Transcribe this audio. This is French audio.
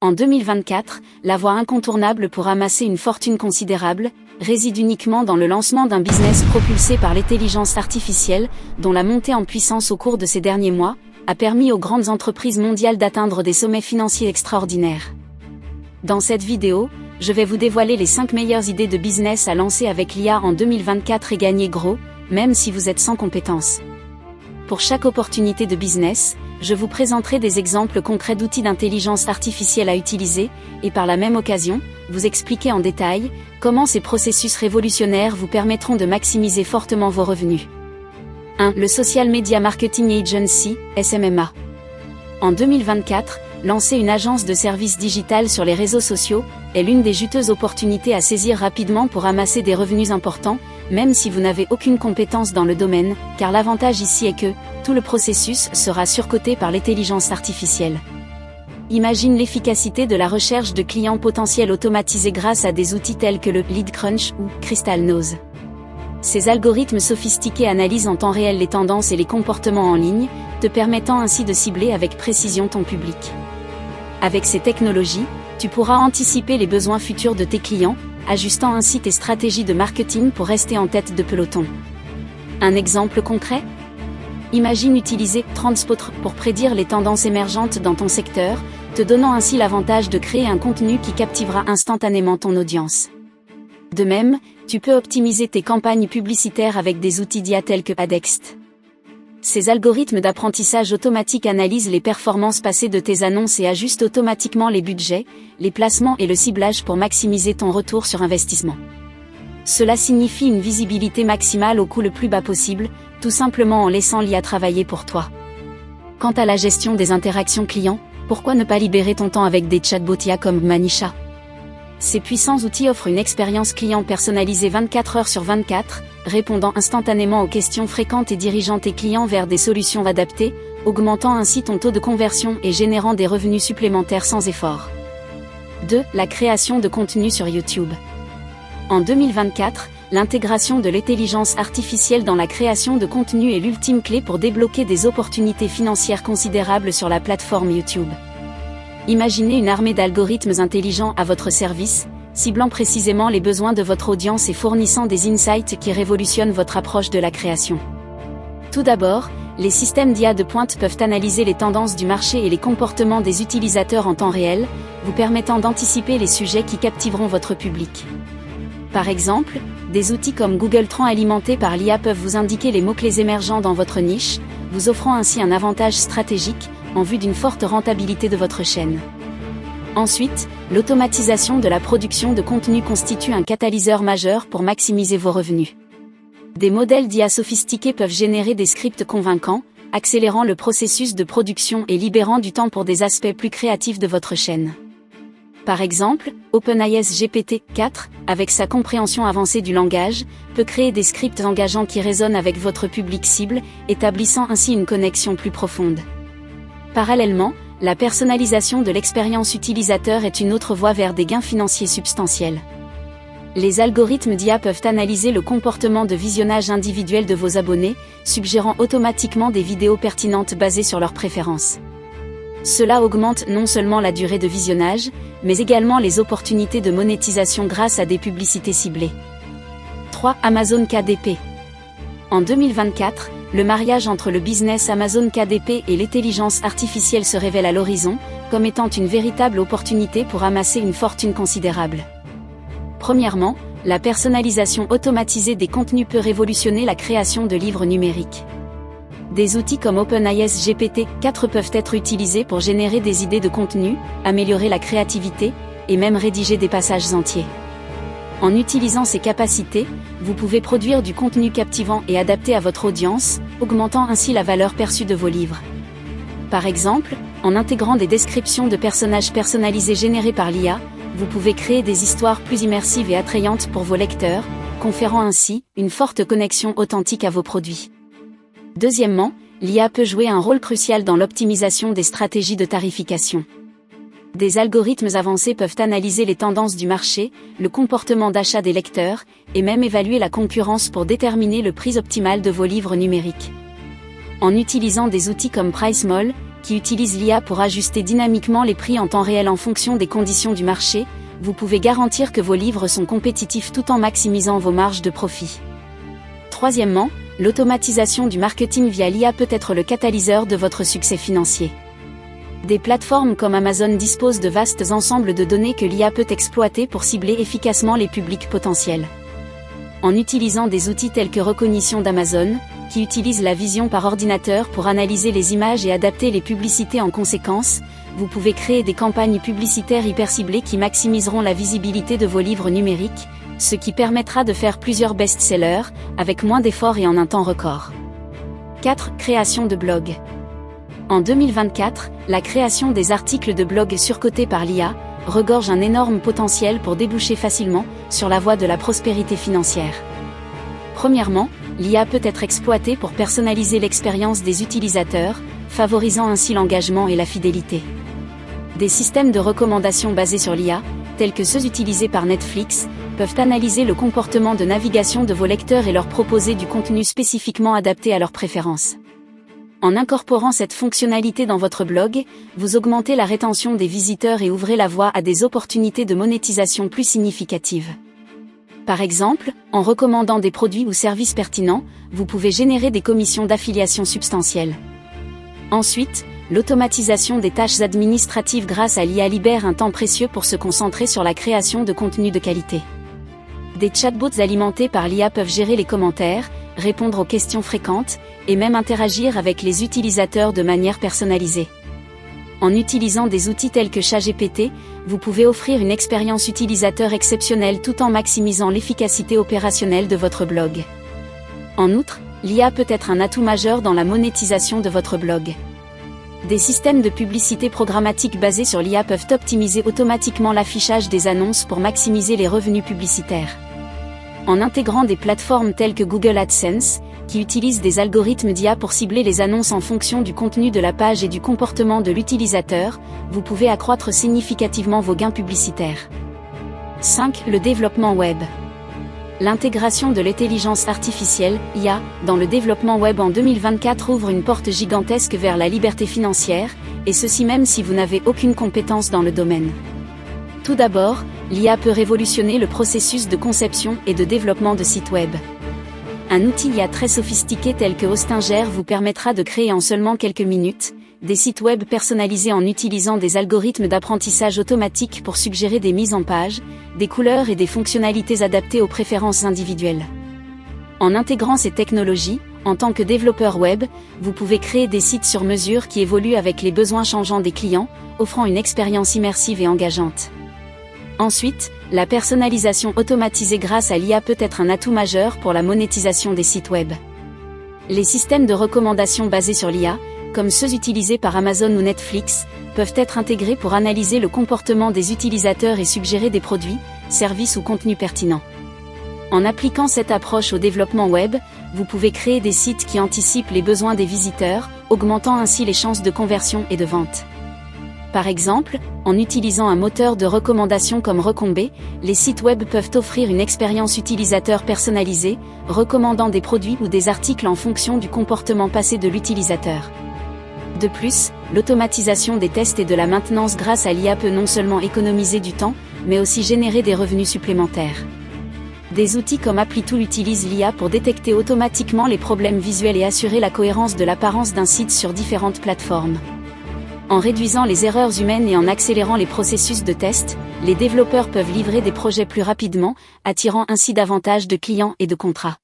En 2024, la voie incontournable pour amasser une fortune considérable réside uniquement dans le lancement d'un business propulsé par l'intelligence artificielle, dont la montée en puissance au cours de ces derniers mois a permis aux grandes entreprises mondiales d'atteindre des sommets financiers extraordinaires. Dans cette vidéo, je vais vous dévoiler les 5 meilleures idées de business à lancer avec l'IA en 2024 et gagner gros, même si vous êtes sans compétences. Pour chaque opportunité de business, je vous présenterai des exemples concrets d'outils d'intelligence artificielle à utiliser, et par la même occasion, vous expliquer en détail comment ces processus révolutionnaires vous permettront de maximiser fortement vos revenus. 1. Le Social Media Marketing Agency, SMMA. En 2024, lancer une agence de services digital sur les réseaux sociaux est l'une des juteuses opportunités à saisir rapidement pour amasser des revenus importants, même si vous n'avez aucune compétence dans le domaine, car l'avantage ici est que tout le processus sera surcoté par l'intelligence artificielle. Imagine l'efficacité de la recherche de clients potentiels automatisée grâce à des outils tels que le LeadCrunch ou Crystal Nose. Ces algorithmes sophistiqués analysent en temps réel les tendances et les comportements en ligne, te permettant ainsi de cibler avec précision ton public. Avec ces technologies, tu pourras anticiper les besoins futurs de tes clients, ajustant ainsi tes stratégies de marketing pour rester en tête de peloton. Un exemple concret ? Imagine utiliser Transpotr pour prédire les tendances émergentes dans ton secteur, te donnant ainsi l'avantage de créer un contenu qui captivera instantanément ton audience. De même, tu peux optimiser tes campagnes publicitaires avec des outils d'IA tels que Adext. Ces algorithmes d'apprentissage automatique analysent les performances passées de tes annonces et ajustent automatiquement les budgets, les placements et le ciblage pour maximiser ton retour sur investissement. Cela signifie une visibilité maximale au coût le plus bas possible, tout simplement en laissant l'IA travailler pour toi. Quant à la gestion des interactions clients, pourquoi ne pas libérer ton temps avec des chatbots IA comme Manisha ? Ces puissants outils offrent une expérience client personnalisée 24 heures sur 24, répondant instantanément aux questions fréquentes et dirigeant tes clients vers des solutions adaptées, augmentant ainsi ton taux de conversion et générant des revenus supplémentaires sans effort. 2. La création de contenu sur YouTube. En 2024, l'intégration de l'intelligence artificielle dans la création de contenu est l'ultime clé pour débloquer des opportunités financières considérables sur la plateforme YouTube. Imaginez une armée d'algorithmes intelligents à votre service, ciblant précisément les besoins de votre audience et fournissant des insights qui révolutionnent votre approche de la création. Tout d'abord, les systèmes d'IA de pointe peuvent analyser les tendances du marché et les comportements des utilisateurs en temps réel, vous permettant d'anticiper les sujets qui captiveront votre public. Par exemple, des outils comme Google Trends alimentés par l'IA peuvent vous indiquer les mots-clés émergents dans votre niche, vous offrant ainsi un avantage stratégique, en vue d'une forte rentabilité de votre chaîne. Ensuite, l'automatisation de la production de contenu constitue un catalyseur majeur pour maximiser vos revenus. Des modèles d'IA sophistiqués peuvent générer des scripts convaincants, accélérant le processus de production et libérant du temps pour des aspects plus créatifs de votre chaîne. Par exemple, OpenAI GPT-4, avec sa compréhension avancée du langage, peut créer des scripts engageants qui résonnent avec votre public cible, établissant ainsi une connexion plus profonde. Parallèlement, la personnalisation de l'expérience utilisateur est une autre voie vers des gains financiers substantiels. Les algorithmes d'IA peuvent analyser le comportement de visionnage individuel de vos abonnés, suggérant automatiquement des vidéos pertinentes basées sur leurs préférences. Cela augmente non seulement la durée de visionnage, mais également les opportunités de monétisation grâce à des publicités ciblées. 3. Amazon KDP. En 2024, le mariage entre le business Amazon KDP et l'intelligence artificielle se révèle à l'horizon, comme étant une véritable opportunité pour amasser une fortune considérable. Premièrement, la personnalisation automatisée des contenus peut révolutionner la création de livres numériques. Des outils comme OpenAI GPT-4 peuvent être utilisés pour générer des idées de contenu, améliorer la créativité, et même rédiger des passages entiers. En utilisant ces capacités, vous pouvez produire du contenu captivant et adapté à votre audience, augmentant ainsi la valeur perçue de vos livres. Par exemple, en intégrant des descriptions de personnages personnalisés générés par l'IA, vous pouvez créer des histoires plus immersives et attrayantes pour vos lecteurs, conférant ainsi une forte connexion authentique à vos produits. Deuxièmement, l'IA peut jouer un rôle crucial dans l'optimisation des stratégies de tarification. Des algorithmes avancés peuvent analyser les tendances du marché, le comportement d'achat des lecteurs, et même évaluer la concurrence pour déterminer le prix optimal de vos livres numériques. En utilisant des outils comme PriceMall, qui utilise l'IA pour ajuster dynamiquement les prix en temps réel en fonction des conditions du marché, vous pouvez garantir que vos livres sont compétitifs tout en maximisant vos marges de profit. Troisièmement, l'automatisation du marketing via l'IA peut être le catalyseur de votre succès financier. Des plateformes comme Amazon disposent de vastes ensembles de données que l'IA peut exploiter pour cibler efficacement les publics potentiels. En utilisant des outils tels que Recognition d'Amazon, qui utilise la vision par ordinateur pour analyser les images et adapter les publicités en conséquence, vous pouvez créer des campagnes publicitaires hyper ciblées qui maximiseront la visibilité de vos livres numériques, ce qui permettra de faire plusieurs best-sellers, avec moins d'efforts et en un temps record. 4. Création de blog. En 2024, la création des articles de blog surcotés par l'IA regorge un énorme potentiel pour déboucher facilement sur la voie de la prospérité financière. Premièrement, l'IA peut être exploitée pour personnaliser l'expérience des utilisateurs, favorisant ainsi l'engagement et la fidélité. Des systèmes de recommandation basés sur l'IA, tels que ceux utilisés par Netflix, peuvent analyser le comportement de navigation de vos lecteurs et leur proposer du contenu spécifiquement adapté à leurs préférences. En incorporant cette fonctionnalité dans votre blog, vous augmentez la rétention des visiteurs et ouvrez la voie à des opportunités de monétisation plus significatives. Par exemple, en recommandant des produits ou services pertinents, vous pouvez générer des commissions d'affiliation substantielles. Ensuite, l'automatisation des tâches administratives grâce à l'IA libère un temps précieux pour se concentrer sur la création de contenu de qualité. Des chatbots alimentés par l'IA peuvent gérer les commentaires, répondre aux questions fréquentes, et même interagir avec les utilisateurs de manière personnalisée. En utilisant des outils tels que ChatGPT, vous pouvez offrir une expérience utilisateur exceptionnelle tout en maximisant l'efficacité opérationnelle de votre blog. En outre, l'IA peut être un atout majeur dans la monétisation de votre blog. Des systèmes de publicité programmatique basés sur l'IA peuvent optimiser automatiquement l'affichage des annonces pour maximiser les revenus publicitaires. En intégrant des plateformes telles que Google AdSense, qui utilisent des algorithmes d'IA pour cibler les annonces en fonction du contenu de la page et du comportement de l'utilisateur, vous pouvez accroître significativement vos gains publicitaires. 5. Le développement web. L'intégration de l'intelligence artificielle, IA, dans le développement web en 2024 ouvre une porte gigantesque vers la liberté financière, et ceci même si vous n'avez aucune compétence dans le domaine. Tout d'abord, l'IA peut révolutionner le processus de conception et de développement de sites web. Un outil IA très sophistiqué tel que Hostinger vous permettra de créer en seulement quelques minutes des sites web personnalisés en utilisant des algorithmes d'apprentissage automatique pour suggérer des mises en page, des couleurs et des fonctionnalités adaptées aux préférences individuelles. En intégrant ces technologies, en tant que développeur web, vous pouvez créer des sites sur mesure qui évoluent avec les besoins changeants des clients, offrant une expérience immersive et engageante. Ensuite, la personnalisation automatisée grâce à l'IA peut être un atout majeur pour la monétisation des sites web. Les systèmes de recommandation basés sur l'IA, comme ceux utilisés par Amazon ou Netflix, peuvent être intégrés pour analyser le comportement des utilisateurs et suggérer des produits, services ou contenus pertinents. En appliquant cette approche au développement web, vous pouvez créer des sites qui anticipent les besoins des visiteurs, augmentant ainsi les chances de conversion et de vente. Par exemple, en utilisant un moteur de recommandation comme Recombé, les sites web peuvent offrir une expérience utilisateur personnalisée, recommandant des produits ou des articles en fonction du comportement passé de l'utilisateur. De plus, l'automatisation des tests et de la maintenance grâce à l'IA peut non seulement économiser du temps, mais aussi générer des revenus supplémentaires. Des outils comme Applitool utilisent l'IA pour détecter automatiquement les problèmes visuels et assurer la cohérence de l'apparence d'un site sur différentes plateformes. En réduisant les erreurs humaines et en accélérant les processus de test, les développeurs peuvent livrer des projets plus rapidement, attirant ainsi davantage de clients et de contrats.